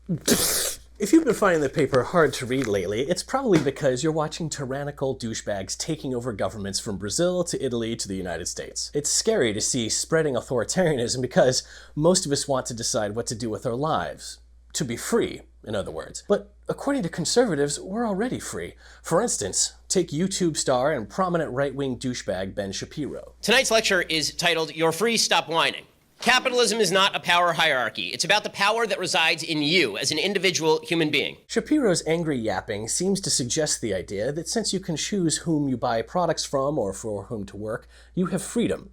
If you've been finding the paper hard to read lately, it's probably because you're watching tyrannical douchebags taking over governments from Brazil to Italy to the United States. It's scary to see spreading authoritarianism because most of us want to decide what to do with our lives. To be free, in other words. But according to conservatives, we're already free. For instance, take YouTube star and prominent right-wing douchebag Ben Shapiro. Tonight's lecture is titled, "You're Free, Stop Whining." Capitalism is not a power hierarchy. It's about the power that resides in you as an individual human being. Shapiro's angry yapping seems to suggest the idea that since you can choose whom you buy products from or for whom to work, you have freedom.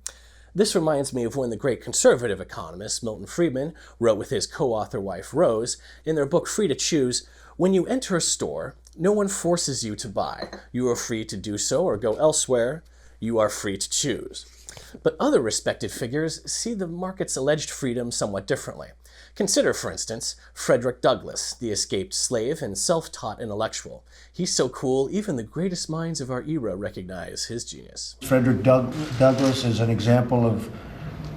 This reminds me of when the great conservative economist Milton Friedman wrote with his co-author wife Rose in their book Free to Choose, "When you enter a store, no one forces you to buy. You are free to do so or go elsewhere. You are free to choose." But other respected figures see the market's alleged freedom somewhat differently. Consider, for instance, Frederick Douglass, the escaped slave and self-taught intellectual. He's so cool, even the greatest minds of our era recognize his genius. Frederick Douglass is an example of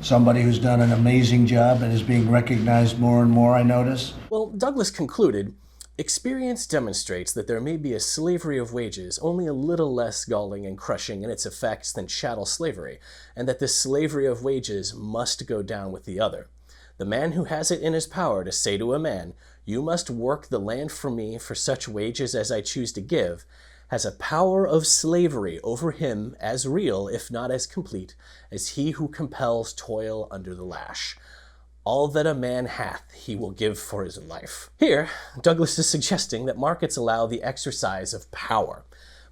somebody who's done an amazing job and is being recognized more and more, I notice. Well, Douglass concluded, "Experience demonstrates that there may be a slavery of wages only a little less galling and crushing in its effects than chattel slavery, and that this slavery of wages must go down with the other. The man who has it in his power to say to a man, 'You must work the land for me for such wages as I choose to give,' has a power of slavery over him as real, if not as complete, as he who compels toil under the lash. All that a man hath, he will give for his life." Here, Douglass is suggesting that markets allow the exercise of power.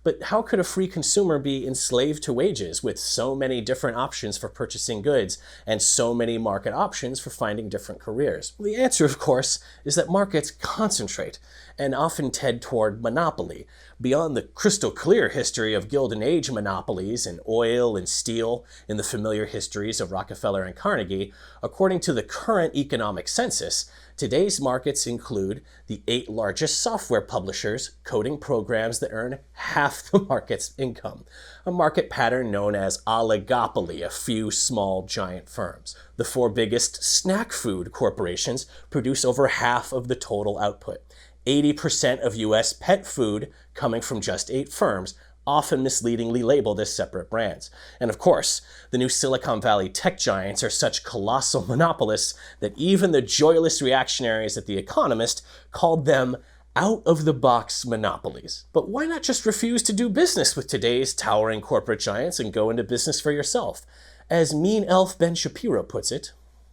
But how could a free consumer be enslaved to wages with so many different options for purchasing goods and so many market options for finding different careers? Well, the answer, of course, is that markets concentrate and often tend toward monopoly. Beyond the crystal clear history of Gilded Age monopolies in oil and steel in the familiar histories of Rockefeller and Carnegie, according to the current economic census, today's markets include the 8 largest software publishers coding programs that earn half the market's income, a market pattern known as oligopoly, a few small giant firms. The 4 biggest snack food corporations produce over half of the total output. 80% of US pet food coming from just 8 firms, often misleadingly labeled as separate brands. And of course, the new Silicon Valley tech giants are such colossal monopolists that even the joyless reactionaries at The Economist called them out-of-the-box monopolies. But why not just refuse to do business with today's towering corporate giants and go into business for yourself? As mean elf Ben Shapiro puts it,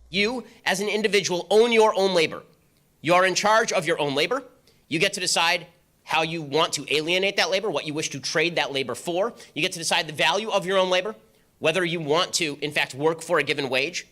You, as an individual, own your own labor. You are in charge of your own labor. You get to decide how you want to alienate that labor, what you wish to trade that labor for. You get to decide the value of your own labor, whether you want to, in fact, work for a given wage.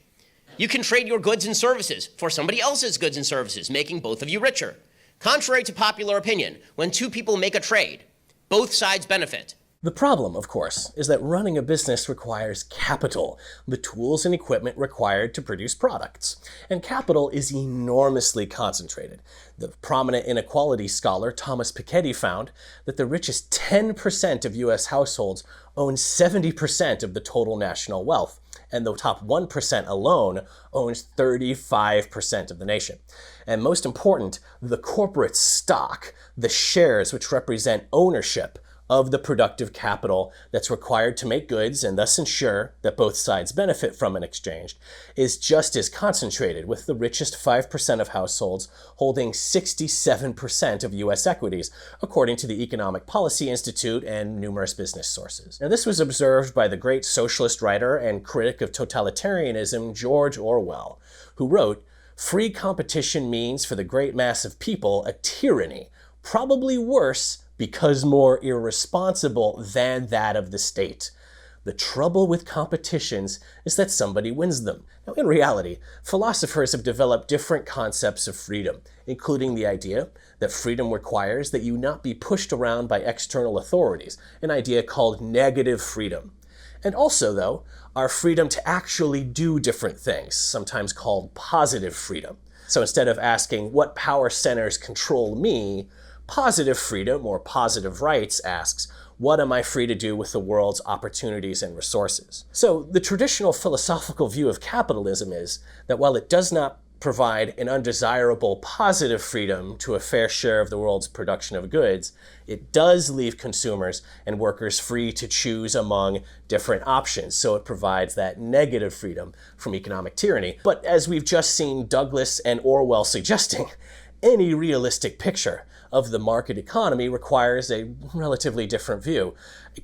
You can trade your goods and services for somebody else's goods and services, making both of you richer. Contrary to popular opinion, when 2 people make a trade, both sides benefit. The problem, of course, is that running a business requires capital, the tools and equipment required to produce products. And capital is enormously concentrated. The prominent inequality scholar Thomas Piketty found that the richest 10% of US households own 70% of the total national wealth, and the top 1% alone owns 35% of the nation. And most important, the corporate stock, the shares which represent ownership of the productive capital that's required to make goods and thus ensure that both sides benefit from an exchange, is just as concentrated, with the richest 5% of households holding 67% of US equities, according to the Economic Policy Institute and numerous business sources. Now, this was observed by the great socialist writer and critic of totalitarianism, George Orwell, who wrote, "Free competition means for the great mass of people a tyranny, probably worse because more irresponsible than that of the state. The trouble with competitions is that somebody wins them." Now, in reality, philosophers have developed different concepts of freedom, including the idea that freedom requires that you not be pushed around by external authorities, an idea called negative freedom. And also, though, our freedom to actually do different things, sometimes called positive freedom. So instead of asking, what power centers control me, positive freedom, or positive rights, asks, what am I free to do with the world's opportunities and resources? So the traditional philosophical view of capitalism is that while it does not provide an undesirable positive freedom to a fair share of the world's production of goods, it does leave consumers and workers free to choose among different options. So it provides that negative freedom from economic tyranny. But as we've just seen Douglas and Orwell suggesting, any realistic picture of the market economy requires a relatively different view.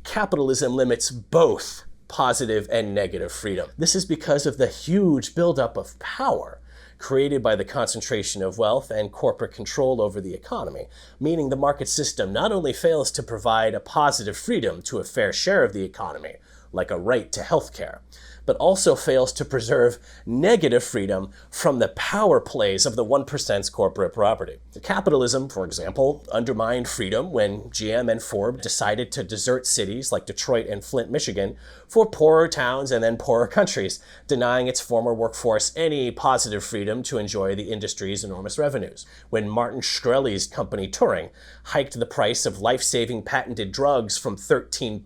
Capitalism limits both positive and negative freedom. This is because of the huge buildup of power created by the concentration of wealth and corporate control over the economy, meaning the market system not only fails to provide a positive freedom to a fair share of the economy, like a right to health care, but also fails to preserve negative freedom from the power plays of the 1%'s corporate property. Capitalism, for example, undermined freedom when GM and Ford decided to desert cities like Detroit and Flint, Michigan, for poorer towns and then poorer countries, denying its former workforce any positive freedom to enjoy the industry's enormous revenues. When Martin Shkreli's company Turing hiked the price of life-saving patented drugs from $13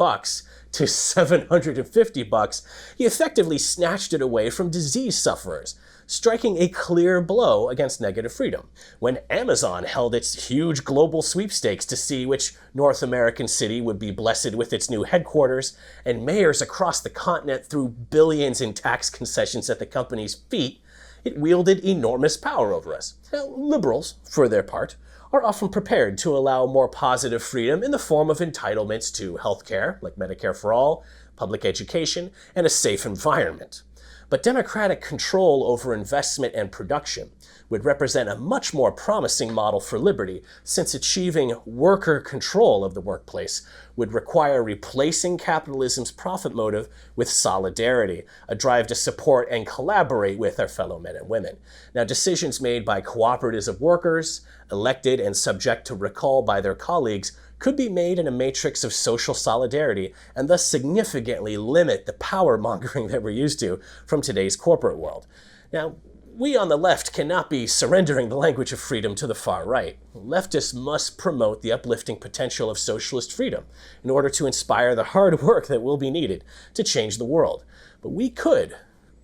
to $750, he effectively snatched it away from disease sufferers, striking a clear blow against negative freedom. When Amazon held its huge global sweepstakes to see which North American city would be blessed with its new headquarters, and mayors across the continent threw billions in tax concessions at the company's feet, it wielded enormous power over us. Now, liberals, for their part, are often prepared to allow more positive freedom in the form of entitlements to healthcare, like Medicare for all, public education, and a safe environment. But democratic control over investment and production would represent a much more promising model for liberty, since achieving worker control of the workplace would require replacing capitalism's profit motive with solidarity, a drive to support and collaborate with our fellow men and women. Now, decisions made by cooperatives of workers, elected and subject to recall by their colleagues, could be made in a matrix of social solidarity and thus significantly limit the power mongering that we're used to from today's corporate world. Now, we on the left cannot be surrendering the language of freedom to the far right. Leftists must promote the uplifting potential of socialist freedom in order to inspire the hard work that will be needed to change the world. But we could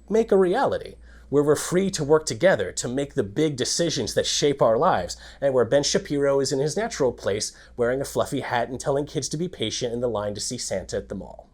make a reality where we're free to work together to make the big decisions that shape our lives, and where Ben Shapiro is in his natural place wearing a fluffy hat and telling kids to be patient in the line to see Santa at the mall.